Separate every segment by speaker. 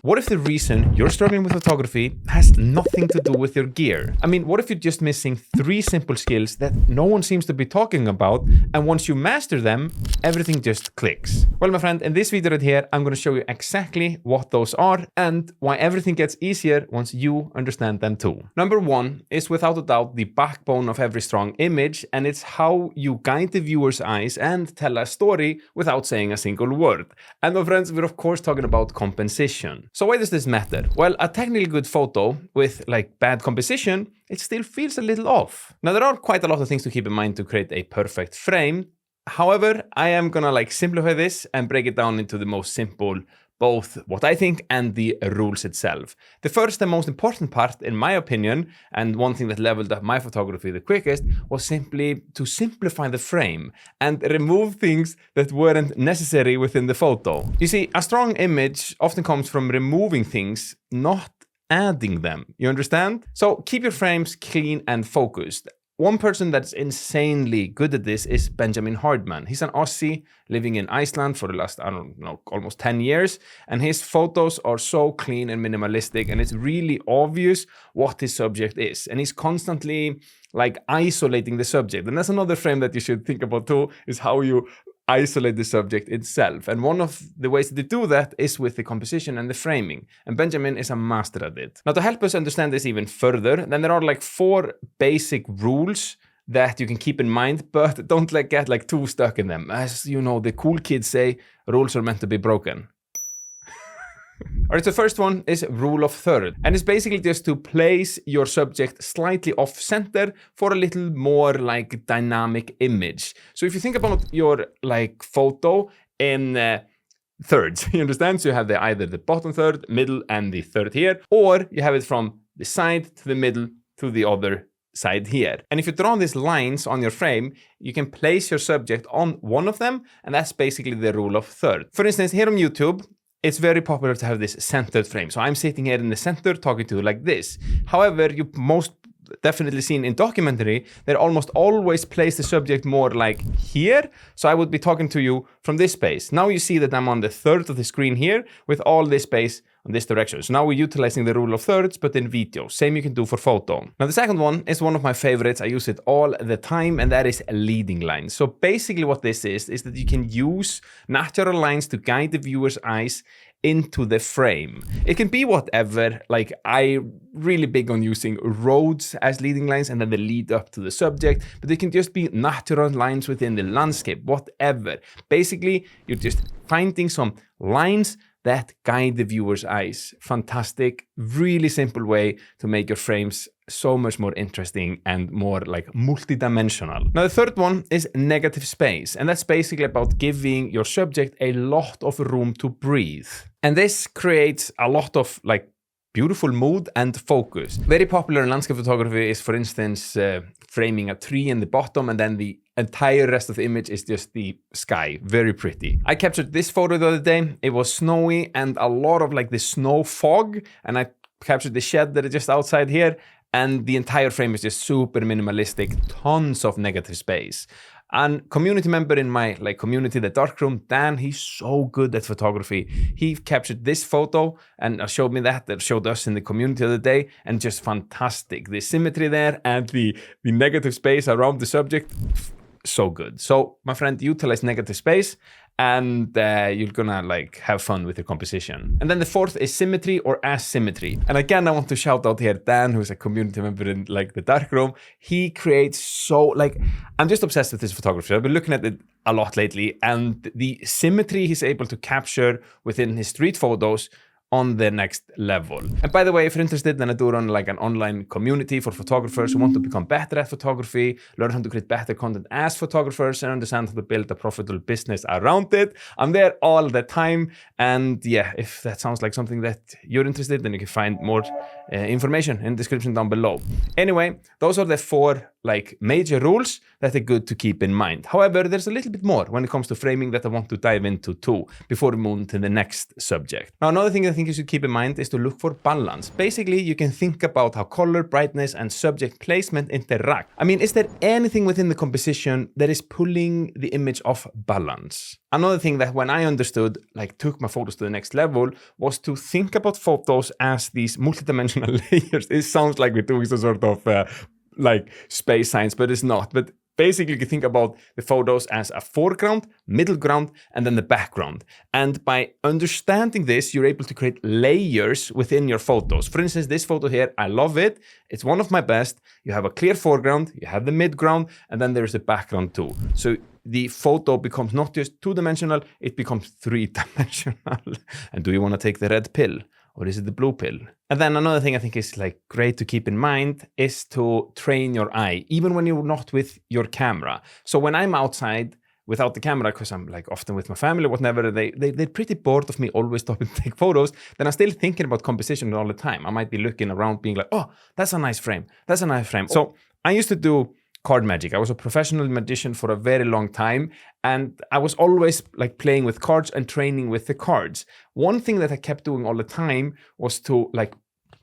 Speaker 1: What if the reason you're struggling with photography has nothing to do with your gear? I mean, what if you're just missing 3 simple skills that no one seems to be talking about, and once you master them, everything just clicks? Well, my friend, in this video right here, I'm going to show you exactly what those are and why everything gets easier once you understand them too. Number 1 is without a doubt the backbone of every strong image, and it's how you guide the viewer's eyes and tell a story without saying a single word. And my friends, we're of course talking about composition. So why does this matter? Well, a technically good photo with bad composition, it still feels a little off. Now, there are quite a lot of things to keep in mind to create a perfect frame. However, I am gonna simplify this and break it down into the most simple, both what I think and the rules itself. The first and most important part, in my opinion, and one thing that leveled up my photography the quickest, was simply to simplify the frame and remove things that weren't necessary within the photo. You see, a strong image often comes from removing things, not adding them. You understand? So keep your frames clean and focused. One person that's insanely good at this is Benjamin Hardman. He's an Aussie living in Iceland for the last, I don't know, almost 10 years. And his photos are so clean and minimalistic, and it's really obvious what his subject is. And he's constantly isolating the subject. And that's another frame that you should think about too, is how you isolate the subject itself. And one of the ways that they do that is with the composition and the framing. And Benjamin is a master at it. Now, to help us understand this even further, then there are 4 basic rules that you can keep in mind, but don't get too stuck in them. As you know, the cool kids say, rules are meant to be broken. Alright, so the first one is rule of third, and it's basically just to place your subject slightly off center for a little more dynamic image. So if you think about your photo in thirds, you understand? So you have either the bottom third, middle, and the third here, or you have it from the side to the middle to the other side here. And if you draw these lines on your frame, you can place your subject on one of them, and that's basically the rule of third. For instance, here on YouTube, it's very popular to have this centered frame. So I'm sitting here in the center talking to you like this. However, you most definitely seen in documentary, they almost always place the subject more here. So I would be talking to you from this space. Now you see that I'm on the third of the screen here with all this space on this direction. So now we're utilizing the rule of thirds, but in video. Same you can do for photo. Now the second one is one of my favorites. I use it all the time, and that is leading lines. So basically what this is that you can use natural lines to guide the viewer's eyes into the frame. It can be whatever, I'm really big on using roads as leading lines and then they lead up to the subject, but they can just be natural lines within the landscape, whatever. Basically, you're just finding some lines that guide the viewer's eyes. Fantastic, really simple way to make your frames so much more interesting and more multidimensional. Now the third one is negative space, and that's basically about giving your subject a lot of room to breathe. And this creates a lot of beautiful mood and focus. Very popular in landscape photography is, for instance, framing a tree in the bottom, and then the entire rest of the image is just the sky. Very pretty. I captured this photo the other day. It was snowy and a lot of the snow fog, and I captured the shed that is just outside here, and the entire frame is just super minimalistic, tons of negative space. And community member in my community, the darkroom, Dan, he's so good at photography. He captured this photo and showed me that showed us in the community the other day, and just fantastic. The symmetry there and the negative space around the subject, so good. So my friend, utilize negative space, and you're gonna have fun with your composition. And then the fourth is symmetry or asymmetry. And again, I want to shout out here Dan, who's a community member in the darkroom. He creates so I'm just obsessed with his photography. I've been looking at it a lot lately, and the symmetry he's able to capture within his street photos on the next level. And by the way, if you're interested, then I do run an online community for photographers who want to become better at photography, learn how to create better content as photographers, and understand how to build a profitable business around it. I'm there all the time, and yeah, if that sounds like something that you're interested in, then you can find more information in the description down below. Anyway, those are the 4 major rules that are good to keep in mind. However, there's a little bit more when it comes to framing that I want to dive into too before we move to the next subject. Now, another thing that think you should keep in mind is to look for balance. Basically, you can think about how color, brightness, and subject placement interact. I mean, is there anything within the composition that is pulling the image off balance? Another thing that when I understood, like took my photos to the next level, was to think about photos as these multidimensional layers. It sounds like we're doing some sort of like space science, but it's not. But basically, you can think about the photos as a foreground, middle ground, and then the background. And by understanding this, you're able to create layers within your photos. For instance, this photo here, I love it. It's one of my best. You have a clear foreground, you have the midground, and then there's a background too. So the photo becomes not just two-dimensional, it becomes three-dimensional. And do you want to take the red pill? Or is it the blue pill? And then another thing I think is like great to keep in mind is to train your eye, even when you're not with your camera. So when I'm outside without the camera, because I'm like often with my family or whatever, they're pretty bored of me always stopping to take photos, then I'm still thinking about composition all the time. I might be looking around being like, oh, that's a nice frame. That's a nice frame. So I used to do card magic. I was a professional magician for a very long time, and I was always like playing with cards and training with the cards. One thing that I kept doing all the time was to like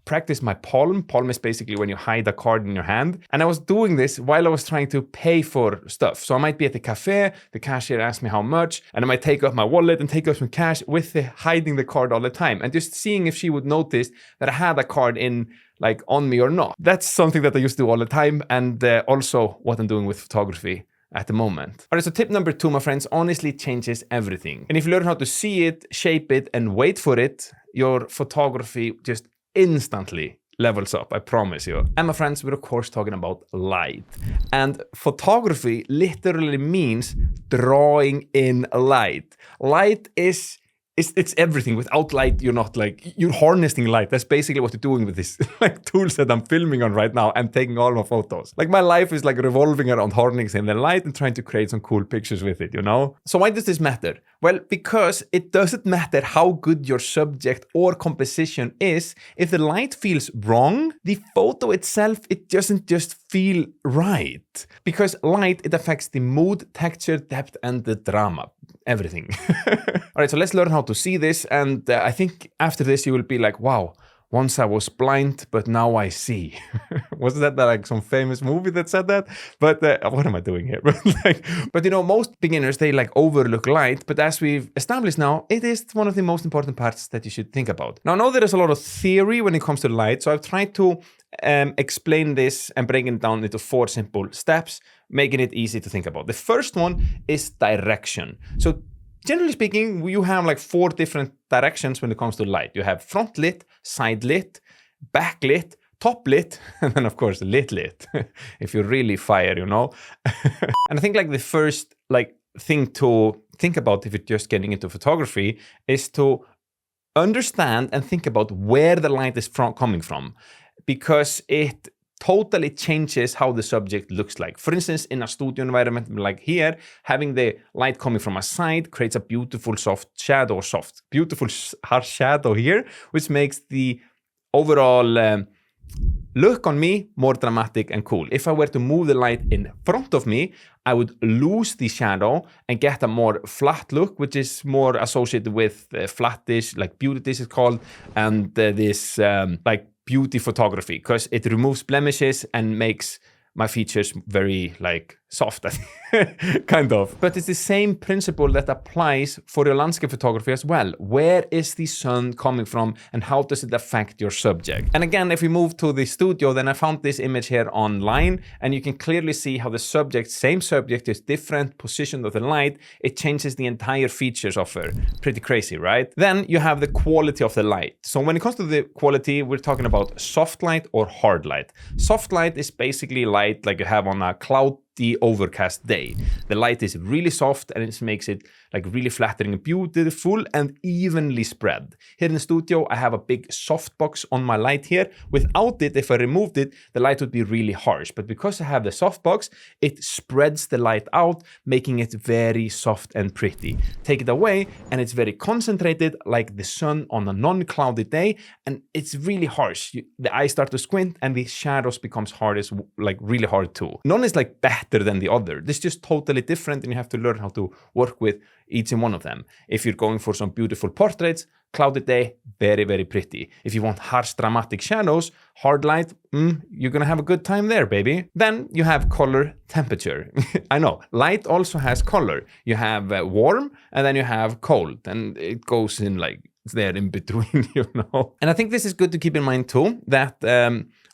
Speaker 1: practice my palm. Palm is basically when you hide a card in your hand. And I was doing this while I was trying to pay for stuff. So I might be at the cafe, the cashier asked me how much, and I might take out my wallet and take out some cash with hiding the card all the time and just seeing if she would notice that I had a card in like on me or not. That's something that I used to do all the time, and also what I'm doing with photography at the moment. All right, so tip number 2, my friends, honestly changes everything. And if you learn how to see it, shape it, and wait for it, your photography just instantly levels up, I promise you. And my friends, we're of course talking about light. And photography literally means drawing in light. Light is it's everything. Without light, you're not like, you're harnessing light. That's basically what you're doing with this like tools that I'm filming on right now and taking all my photos. Like my life is like revolving around harnessing the light and trying to create some cool pictures with it, you know? So why does this matter? Well, because it doesn't matter how good your subject or composition is. If the light feels wrong, the photo itself, it doesn't just feel right. Because light, it affects the mood, texture, depth, and the drama. Everything. All right, so let's learn how to see this. And I think after this, you will be like, wow, once I was blind, but now I see. Wasn't that like some famous movie that said that? But what am I doing here? But you know, most beginners, they like overlook light. But as we've established now, it is one of the most important parts that you should think about. Now, I know there is a lot of theory when it comes to light. So I've tried to explain this and break it down into 4 simple steps, making it easy to think about. The first one is direction. So generally speaking, you have like 4 different directions when it comes to light. You have front lit, side lit, back lit, top lit, and then of course lit. If you really fire, you know. And I think like the first like thing to think about if you're just getting into photography is to understand and think about where the light is coming from, because it totally changes how the subject looks like. For instance, in a studio environment like here, having the light coming from a side creates a beautiful beautiful harsh shadow here, which makes the overall look on me more dramatic and cool. If I were to move the light in front of me, I would lose the shadow and get a more flat look, which is more associated with flattish, like beauty this is called, and this like beauty photography, because it removes blemishes and makes my features very like soft, kind of. But it's the same principle that applies for your landscape photography as well. Where is the sun coming from and how does it affect your subject? And again, if we move to the studio, then I found this image here online, and you can clearly see how the same subject is different position of the light. It changes the entire features of her. Pretty crazy, right? Then you have the quality of the light. So when it comes to the quality, we're talking about soft light or hard light. Soft light is basically light like you have on a cloudy overcast day. The light is really soft and it makes it like really flattering and beautiful and evenly spread. Here in the studio, I have a big softbox on my light here. Without it, if I removed it, the light would be really harsh. But because I have the softbox, it spreads the light out, making it very soft and pretty. Take it away and it's very concentrated like the sun on a non-cloudy day, and it's really harsh. The eyes start to squint and the shadows becomes hard as like really hard too. None is like better better than the other. This is just totally different, and you have to learn how to work with each and one of them. If you're going for some beautiful portraits, cloudy day, very, very pretty. If you want harsh, dramatic shadows, hard light, you're gonna have a good time there, baby. Then you have color temperature. I know, light also has color. You have warm, and then you have cold, and it goes in like there in between, you know. And I think this is good to keep in mind too, that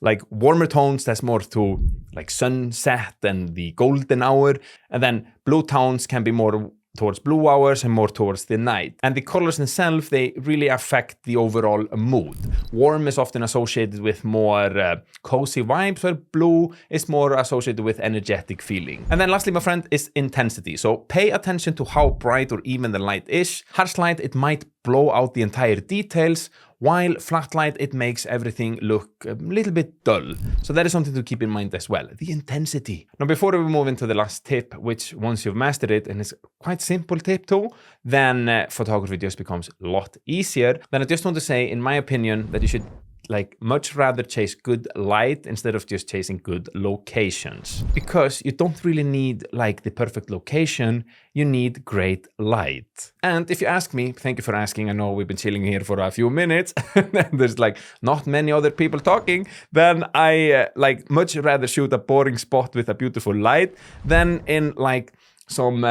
Speaker 1: like warmer tones, that's more to like sunset and the golden hour, and then blue tones can be more towards blue hours and more towards the night. And the colors themselves, they really affect the overall mood. Warm is often associated with more cozy vibes, while blue is more associated with energetic feeling. And then lastly, my friend, is intensity. So pay attention to how bright or even the light is. Harsh light, it might blow out the entire details, while flat light, it makes everything look a little bit dull. So that is something to keep in mind as well, the intensity. Now, before we move into the last tip, which once you've mastered it, and it's quite simple tip too, then photography just becomes a lot easier. Then I just want to say, in my opinion, that you should like much rather chase good light instead of just chasing good locations, because you don't really need like the perfect location, you need great light. And if you ask me, thank you for asking, I know we've been chilling here for a few minutes and there's like not many other people talking, then I like much rather shoot a boring spot with a beautiful light than in like some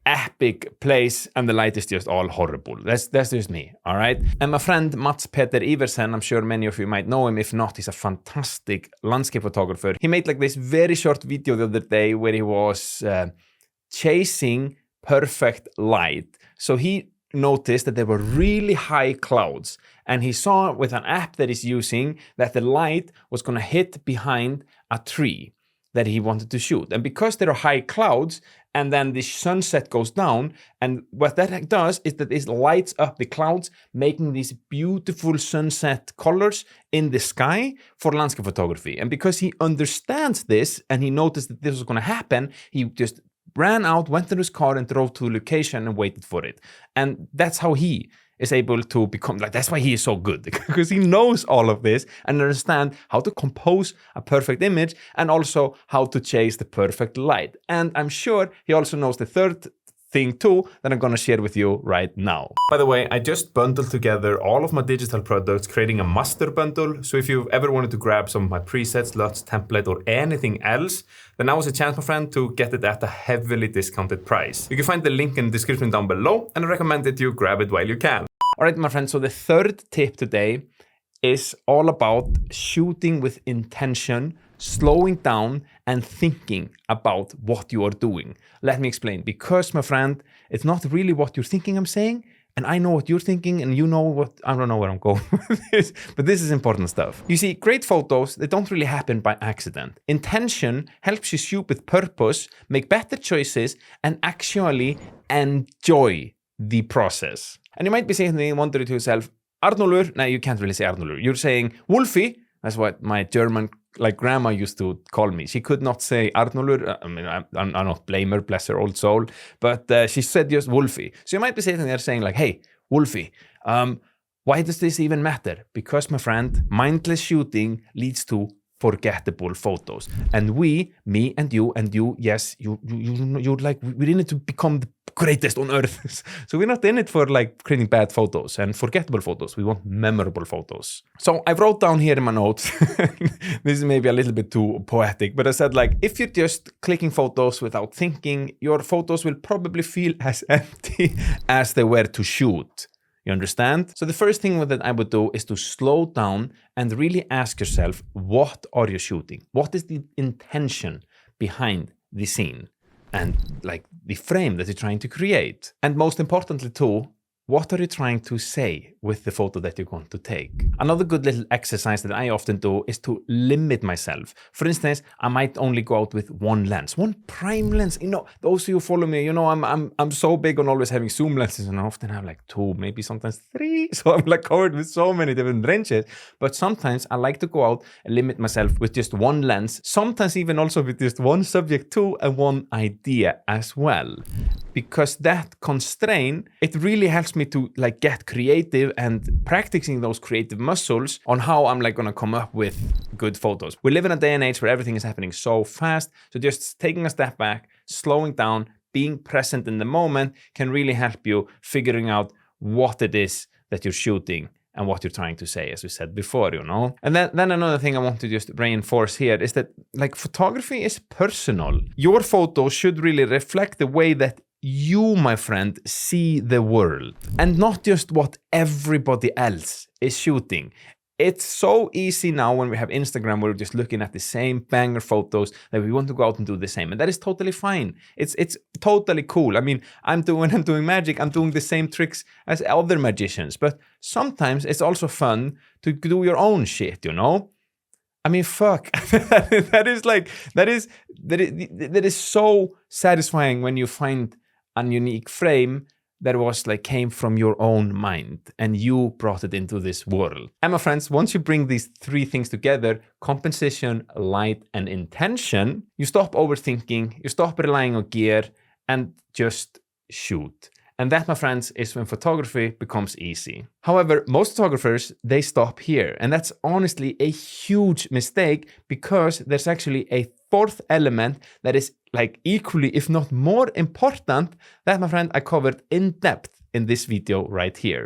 Speaker 1: epic place and the light is just all horrible. That's just me, all right? And my friend Mats Peter Iversen, I'm sure many of you might know him. If not, he's a fantastic landscape photographer. He made like this very short video the other day where he was chasing perfect light. So he noticed that there were really high clouds, and he saw with an app that he's using that the light was going to hit behind a tree that he wanted to shoot. And because there are high clouds and then the sunset goes down, and what that does is that it lights up the clouds, making these beautiful sunset colors in the sky for landscape photography. And because he understands this and he noticed that this was going to happen, he just ran out, went in his car and drove to a location and waited for it. And that's how he is able to become, like, that's why he is so good, because he knows all of this and understand how to compose a perfect image and also how to chase the perfect light. And I'm sure he also knows the third thing too that I'm gonna share with you right now. By the way, I just bundled together all of my digital products, creating a master bundle. So if you've ever wanted to grab some of my presets, LUTs, template, or anything else, then now is a chance, my friend, to get it at a heavily discounted price. You can find the link in the description down below, and I recommend that you grab it while you can. All right, my friends, so the third tip today is all about shooting with intention, slowing down and thinking about what you are doing. Let me explain. Because, my friend, it's not really what you're thinking I'm saying, and I know what you're thinking, and you know what, I don't know where I'm going with this, but this is important stuff. You see, great photos, they don't really happen by accident. Intention helps you shoot with purpose, make better choices, and actually enjoy the process. And you might be saying and wondering to yourself, Arnólfur, no, you can't really say Arnólfur. You're saying Wolfie. That's what my German grandma used to call me. She could not say Arnólfur. I mean, I not blame her, bless her old soul, but she said just Wolfie. So you might be sitting there saying like, hey, Wolfie, why does this even matter? Because, my friend, mindless shooting leads to forgettable photos. And we, me and you, yes, you're like, we didn't to become the greatest on earth. So we're not in it for like creating bad photos and forgettable photos. We want memorable photos. So I wrote down here in my notes, this is maybe a little bit too poetic, but I said like, if you're just clicking photos without thinking, your photos will probably feel as empty as they were to shoot. You understand? So the first thing that I would do is to slow down and really ask yourself, what are you shooting? What is the intention behind the scene and like the frame that you're trying to create? And most importantly too, what are you trying to say with the photo that you're going to take? Another good little exercise that I often do is to limit myself. For instance, I might only go out with one lens, one prime lens. You know, those of you who follow me, you know, I'm so big on always having zoom lenses, and I often have like 2, maybe sometimes 3. So I'm like covered with so many different ranges. But sometimes I like to go out and limit myself with just one lens. Sometimes even also with just one subject too, and one idea as well. because that constraint, it really helps me to like get creative and practicing those creative muscles on how I'm like gonna come up with good photos. We live in a day and age where everything is happening so fast. So just taking a step back, slowing down, being present in the moment can really help you figuring out what it is that you're shooting and what you're trying to say, as we said before, you know? And then another thing I want to just reinforce here is that like photography is personal. Your photos should really reflect the way that you, my friend, see the world and not just what everybody else is shooting. It's so easy now when we have Instagram where we're just looking at the same banger photos that we want to go out and do the same. And that is totally fine. It's totally cool. I mean, I'm doing magic. I'm doing the same tricks as other magicians. But sometimes it's also fun to do your own shit, you know? I mean, fuck. that is so satisfying when you find a unique frame that was like came from your own mind and you brought it into this world. And my friends, once you bring these three things together, composition, light, and intention, you stop overthinking, you stop relying on gear, and just shoot. And that, my friends, is when photography becomes easy. However, most photographers, they stop here. And that's honestly a huge mistake because there's actually a fourth element that is like equally, if not more important, that, my friend, I covered in depth in this video right here.